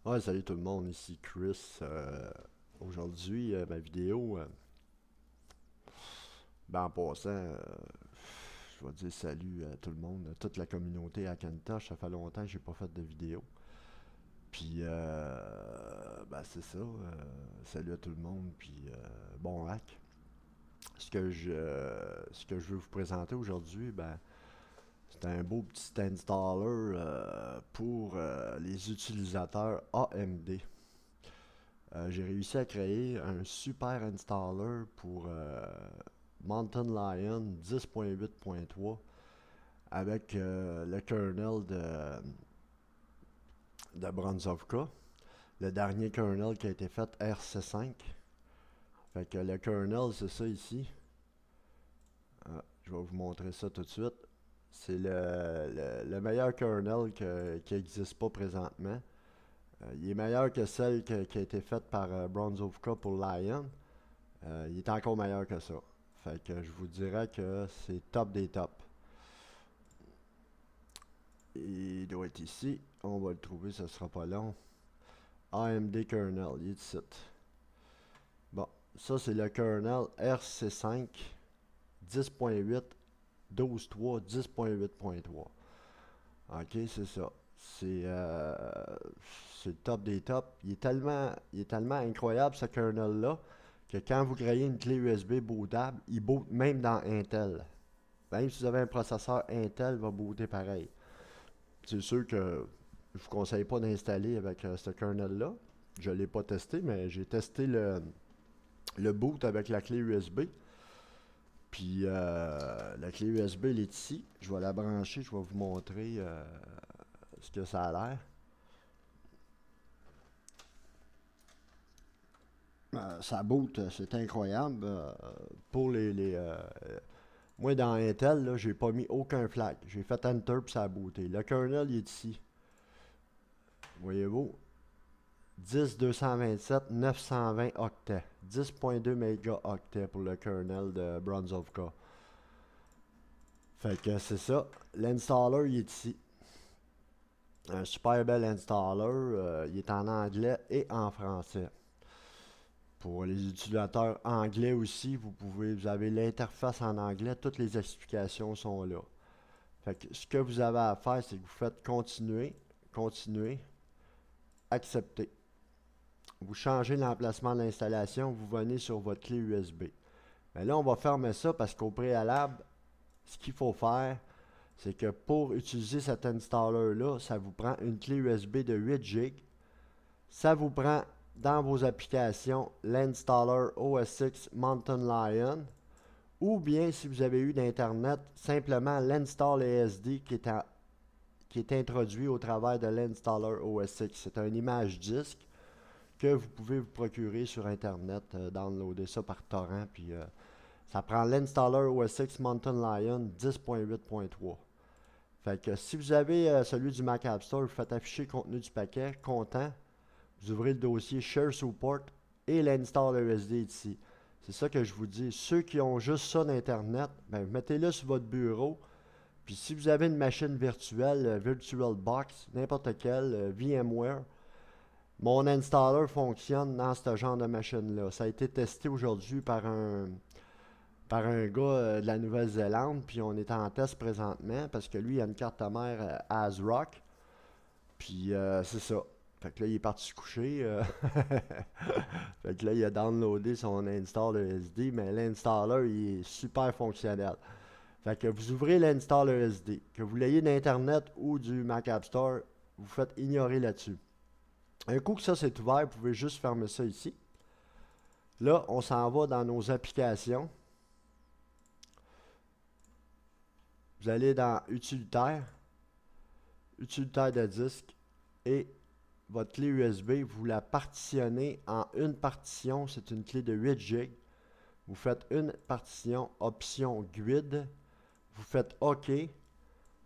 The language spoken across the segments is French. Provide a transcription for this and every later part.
Ouais, salut tout le monde, ici Chris. Aujourd'hui, ma vidéo, en passant, je vais dire salut à tout le monde, à toute la communauté à Cantosh. Ça fait longtemps que j'ai pas fait de vidéo. Puis, c'est ça. Salut à tout le monde, puis bon hack. Ce que je veux vous présenter aujourd'hui, c'est un beau petit installer pour les utilisateurs AMD. J'ai réussi à créer un super installer pour Mountain Lion 10.8.3 avec le kernel de Bronzovka, le dernier kernel qui a été fait RC5. Fait que le kernel, c'est ça ici. Je vais vous montrer ça tout de suite. C'est le meilleur kernel qui n'existe pas présentement. Il est meilleur que celle qui a été faite par Bronzovka pour Lion. Il est encore meilleur que ça. Fait que je vous dirais que c'est top des tops. Il doit être ici. On va le trouver, ce sera pas long. AMD kernel, il est ici. Bon, ça c'est le kernel RC5 10.8 12.3 10.8.3. Ok, c'est ça. C'est le top des tops. Il est tellement incroyable ce kernel-là que quand vous créez une clé USB bootable, il boot même dans Intel. Même si vous avez un processeur Intel, il va booter pareil. C'est sûr que je vous conseille pas d'installer avec ce kernel-là. Je ne l'ai pas testé, mais j'ai testé le boot avec la clé USB. Puis la clé USB, elle est ici. Je vais la brancher, je vais vous montrer ce que ça a l'air. Ça boot, c'est incroyable. Pour moi, dans Intel, là, j'ai pas mis aucun flag. J'ai fait Enter puis ça a booté. Le kernel, il est ici. Voyez-vous? 10 227 920 octets. 10.2 mégaoctets pour le kernel de Bronzovka. Fait que c'est ça. L'installer, il est ici. Un super bel installer. Il est en anglais et en français. Pour les utilisateurs anglais aussi, vous avez l'interface en anglais. Toutes les explications sont là. Fait que ce que vous avez à faire, c'est que vous faites continuer, continuer, accepter. Vous changez l'emplacement de l'installation, vous venez sur votre clé USB. Mais là, on va fermer ça parce qu'au préalable, ce qu'il faut faire, c'est que pour utiliser cet installer-là, ça vous prend une clé USB de 8 Go. Ça vous prend dans vos applications l'installer OS X Mountain Lion. Ou bien, si vous avez eu d'Internet, simplement l'install ESD qui est introduit au travers de l'installer OS X. C'est une image disque que vous pouvez vous procurer sur Internet, downloader ça par torrent, puis ça prend l'installer OS X Mountain Lion 10.8.3. Fait que si vous avez celui du Mac App Store, vous faites afficher le contenu du paquet, content, vous ouvrez le dossier Share Support et l'install ESD ici. C'est ça que je vous dis. Ceux qui ont juste ça d'Internet, mettez-le sur votre bureau. Puis si vous avez une machine virtuelle, VirtualBox, n'importe quelle, VMware, mon installer fonctionne dans ce genre de machine-là. Ça a été testé aujourd'hui par un gars de la Nouvelle-Zélande, puis on est en test présentement parce que lui, il a une carte mère ASRock. Puis c'est ça. Fait que là, il est parti se coucher. Fait que là, il a downloadé son install ESD, mais l'installer, il est super fonctionnel. Fait que vous ouvrez l'installer ESD, que vous l'ayez d'Internet ou du Mac App Store, vous faites ignorer là-dessus. Un coup que ça c'est ouvert, vous pouvez juste fermer ça ici. Là, on s'en va dans nos applications. Vous allez dans Utilitaire, Utilitaire de disque, et votre clé USB, vous la partitionnez en une partition. C'est une clé de 8 Go. Vous faites une partition option GUID. Vous faites OK.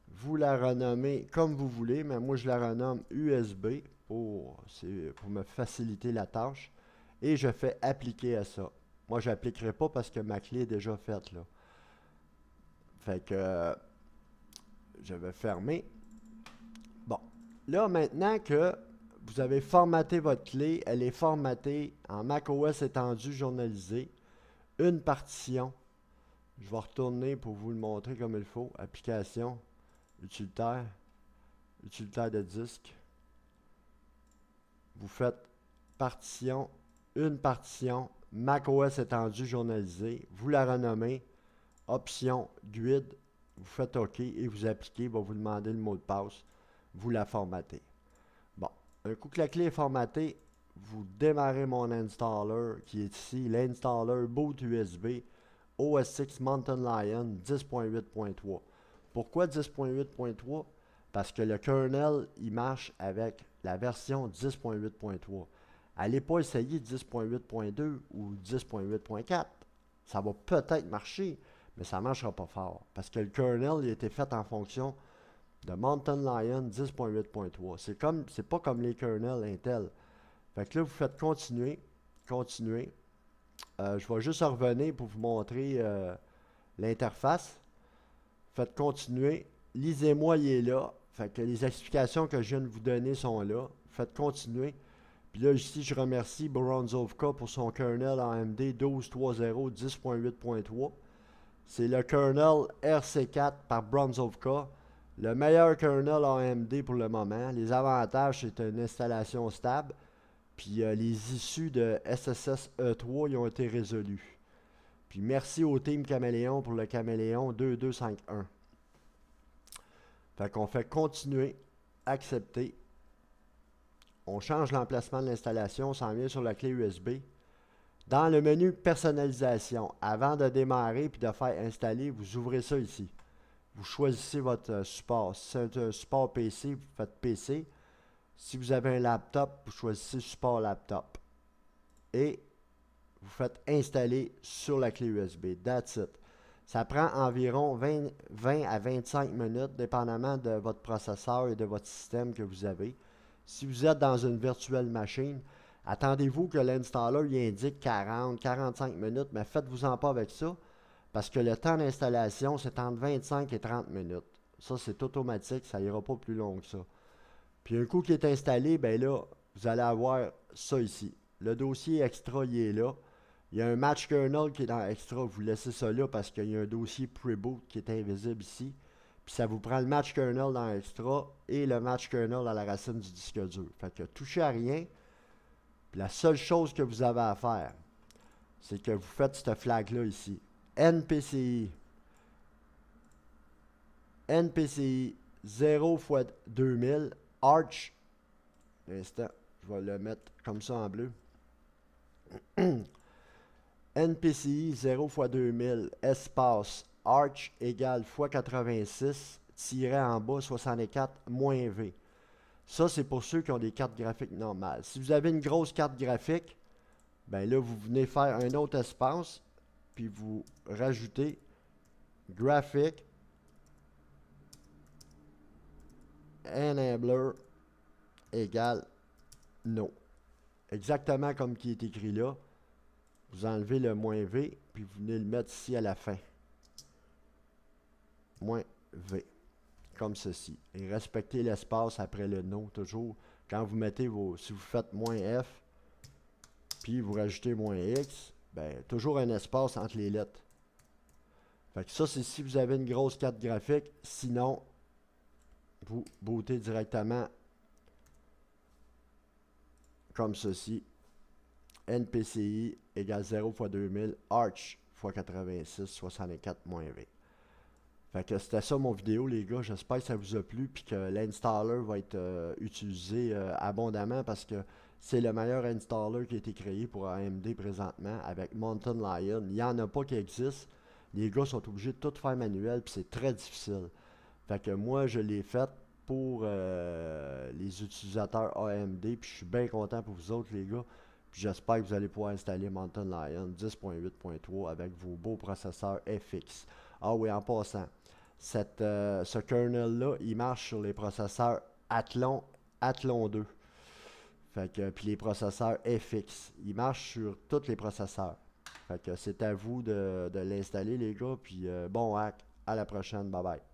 Vous la renommez comme vous voulez, mais moi je la renomme USB pour me faciliter la tâche. Et je fais appliquer à ça. Moi je n'appliquerai pas parce que ma clé est déjà faite là. Fait que je vais fermer. Bon. Là maintenant que vous avez formaté votre clé. Elle est formatée en macOS étendu journalisé. Une partition. Je vais retourner pour vous le montrer comme il faut. Application, utilitaire, utilitaire de disque. Vous faites partition, une partition, macOS étendu journalisé. Vous la renommez, option, GUID. Vous faites OK et vous appliquez. Il va vous demander le mot de passe. Vous la formatez. Bon, un coup que la clé est formatée, vous démarrez mon installer qui est ici, l'installer boot USB OS X Mountain Lion 10.8.3. Pourquoi 10.8.3? Parce que le kernel, il marche avec la version 10.8.3. Allez pas essayer 10.8.2 ou 10.8.4. Ça va peut-être marcher, mais ça ne marchera pas fort. Parce que le kernel, il a été fait en fonction de Mountain Lion 10.8.3. C'est pas comme les kernels Intel. Fait que là, vous faites continuer, continuer. Je vais juste revenir pour vous montrer l'interface. Faites continuer. Lisez-moi, il est là. Fait que les explications que je viens de vous donner sont là. Faites continuer. Puis là, ici, je remercie Bronzovka pour son kernel AMD 12.3.0 10.8.3. C'est le kernel RC4 par Bronzovka. Le meilleur kernel AMD pour le moment. Les avantages, c'est une installation stable. Puis les issues de SSS E3 ils ont été résolus. Puis merci au Team Caméléon pour le Caméléon 2251. Fait qu'on fait continuer, accepter. On change l'emplacement de l'installation, on s'en vient sur la clé USB. Dans le menu personnalisation, avant de démarrer puis de faire installer, vous ouvrez ça ici. Vous choisissez votre support. Si c'est un support PC, vous faites PC. Si vous avez un laptop, vous choisissez support laptop. Et vous faites installer sur la clé USB. That's it. Ça prend environ 20 à 25 minutes, dépendamment de votre processeur et de votre système que vous avez. Si vous êtes dans une virtuelle machine, attendez-vous que l'installer indique 40-45 minutes, mais faites-vous-en pas avec ça, parce que le temps d'installation, c'est entre 25 et 30 minutes. Ça, c'est automatique, ça ira pas plus long que ça. Puis un coup qui est installé, ben là, vous allez avoir ça ici. Le dossier extra, il est là. Il y a un match kernel qui est dans extra. Vous laissez ça là parce qu'il y a un dossier pre-boot qui est invisible ici. Puis ça vous prend le match kernel dans extra et le match kernel à la racine du disque dur. Fait que touchez à rien. Puis la seule chose que vous avez à faire, c'est que vous faites cette flag-là ici. NPCI. NPCI 0 x 2000. Arch. L'instant, je vais le mettre comme ça en bleu. NPCI 0 x 2000 espace Arch égale x 86 tiré en bas 64 moins V. Ça, c'est pour ceux qui ont des cartes graphiques normales. Si vous avez une grosse carte graphique, ben là, vous venez faire un autre espace, puis vous rajoutez graphic enabler égale no. Exactement comme qui est écrit là. Vous enlevez le moins V, puis vous venez le mettre ici à la fin. Moins V. Comme ceci. Et respectez l'espace après le no, toujours. Quand vous mettez si vous faites moins F, puis vous rajoutez moins X, ben, toujours un espace entre les lettres. Fait que ça, c'est si vous avez une grosse carte graphique. Sinon, vous bootez directement comme ceci. NPCI égale 0 x 2000, Arch x 86, 64 moins V. Fait que c'était ça mon vidéo les gars, j'espère que ça vous a plu puis que l'installer va être utilisé abondamment parce que c'est le meilleur installer qui a été créé pour AMD présentement avec Mountain Lion. Il n'y en a pas qui existe. Les gars sont obligés de tout faire manuel puis c'est très difficile. Fait que moi je l'ai fait pour les utilisateurs AMD puis je suis bien content pour vous autres les gars. Puis j'espère que vous allez pouvoir installer Mountain Lion 10.8.3 avec vos beaux processeurs FX. Ah oui, en passant, ce kernel-là, il marche sur les processeurs Athlon 2. Fait que, puis les processeurs FX. Il marche sur tous les processeurs. Fait que c'est à vous de l'installer, les gars. Puis bon hack. À la prochaine. Bye bye.